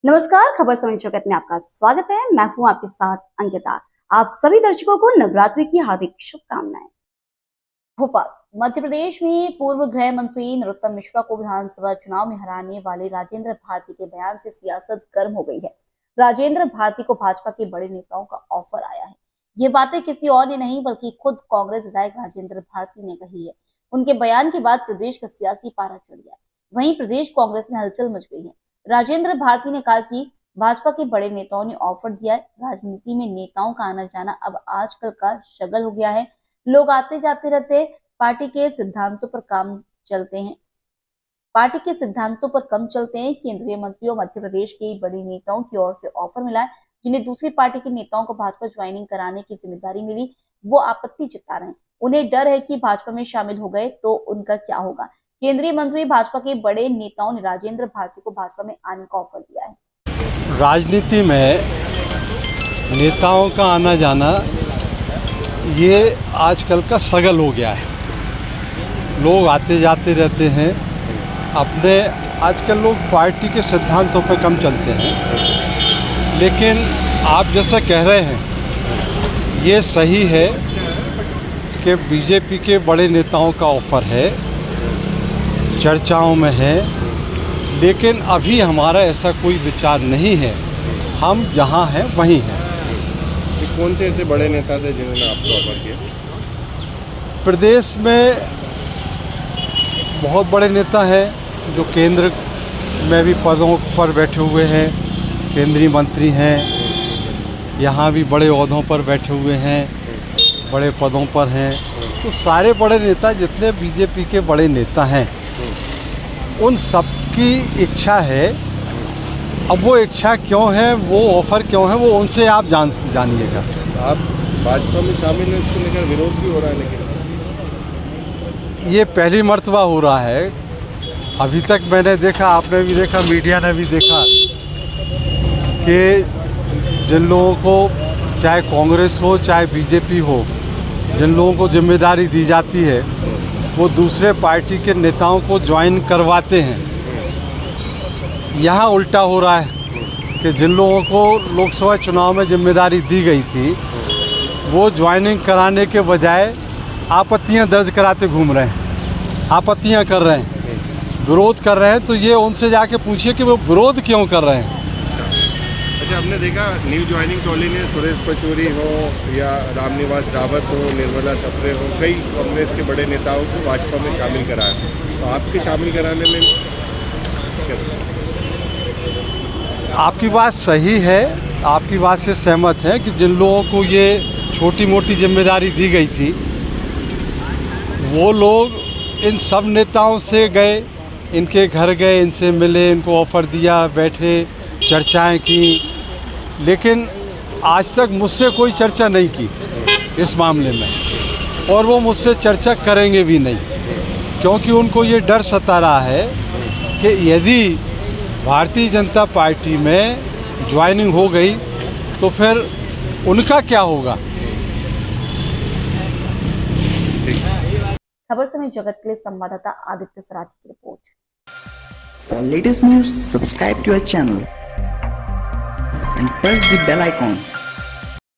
नमस्कार, खबर समय जगत में आपका स्वागत है। मैं हूं आपके साथ अंकिता। आप सभी दर्शकों को नवरात्रि की हार्दिक शुभकामनाएं। भोपाल मध्य प्रदेश में पूर्व गृह मंत्री नरोत्तम मिश्रा को विधानसभा चुनाव में हराने वाले राजेंद्र भारती के बयान से सियासत गर्म हो गई है। राजेंद्र भारती को भाजपा के बड़े नेताओं का ऑफर आया है। ये बातें किसी और ने नहीं बल्कि खुद कांग्रेस विधायक राजेंद्र भारती ने कही है। उनके बयान के बाद प्रदेश का सियासी पारा चढ़ गया। वहीं प्रदेश कांग्रेस में हलचल मच गई है। राजेंद्र भारती ने कहा कि भाजपा के बड़े नेताओं ने ऑफर दिया है। राजनीति में नेताओं का आना जाना अब आजकल का शगल हो गया है। लोग आते जाते रहते, पार्टी के सिद्धांतों पर कम चलते हैं। केंद्रीय मंत्रियों मध्य प्रदेश के बड़े नेताओं की ओर से ऑफर मिला है। जिन्हें दूसरी पार्टी के नेताओं को भाजपा ज्वाइनिंग कराने की जिम्मेदारी मिली, वो आपत्ति जता रहे हैं। उन्हें डर है कि भाजपा में शामिल हो गए तो उनका क्या होगा। केंद्रीय मंत्री भाजपा के बड़े नेताओं ने राजेंद्र भारती को भाजपा में आने का ऑफर दिया है। राजनीति में नेताओं का आना जाना ये आजकल का शगल हो गया है। लोग आते जाते रहते हैं। आजकल लोग पार्टी के सिद्धांतों पर कम चलते हैं। लेकिन आप जैसा कह रहे हैं ये सही है कि बीजेपी के बड़े नेताओं का ऑफर है, चर्चाओं में है, लेकिन अभी हमारा ऐसा कोई विचार नहीं है। हम जहां हैं वहीं हैं। कौन से ऐसे बड़े नेता थे जिन्होंने आपको ऑफर किया? प्रदेश में बहुत बड़े नेता हैं जो केंद्र में भी पदों पर बैठे हुए हैं, केंद्रीय मंत्री हैं, यहाँ भी बड़े ओहदों पर बैठे हुए हैं, बड़े पदों पर हैं। तो सारे बड़े नेता जितने बीजेपी के बड़े नेता हैं उन सब की इच्छा है। अब वो इच्छा क्यों है, वो ऑफर क्यों है, वो उनसे आप जानिएगा। आप भाजपा में शामिल हैं, इसको लेकर विरोध भी हो रहा है, लेकिन ये पहली मर्तबा हो रहा है। अभी तक मैंने देखा, आपने भी देखा, मीडिया ने भी देखा कि जिन लोगों को, चाहे कांग्रेस हो चाहे बीजेपी हो, जिन लोगों को जिम्मेदारी दी जाती है वो दूसरे पार्टी के नेताओं को ज्वाइन करवाते हैं। यहाँ उल्टा हो रहा है कि जिन लोगों को लोकसभा चुनाव में जिम्मेदारी दी गई थी वो ज्वाइनिंग कराने के बजाय आपत्तियां दर्ज कराते घूम रहे हैं, आपत्तियां कर रहे हैं, विरोध कर रहे हैं। तो ये उनसे जाके पूछिए कि वो विरोध क्यों कर रहे हैं। अच्छा, हमने देखा न्यू ज्वाइनिंग टोली ने सुरेश पचौरी हो या रामनिवास रावत हो, निर्मला सप्रे हो, कई कांग्रेस के बड़े नेताओं को भाजपा में शामिल कराया। तो आपके शामिल कराने में आपकी बात सही है, आपकी बात से सहमत है कि जिन लोगों को ये छोटी मोटी जिम्मेदारी दी गई थी वो लोग इन सब नेताओं से गए, इनके घर गए, इनसे मिले, इनको ऑफ़र दिया, बैठे, चर्चाएं की। लेकिन आज तक मुझसे कोई चर्चा नहीं की इस मामले में, और वो मुझसे चर्चा करेंगे भी नहीं, क्योंकि उनको ये डर सता रहा है कि यदि भारतीय जनता पार्टी में ज्वाइनिंग हो गई तो फिर उनका क्या होगा। खबर समय जगत के लिए संवाददाता आदित्य सराठी की report. For latest news, subscribe to our channel and press the bell icon.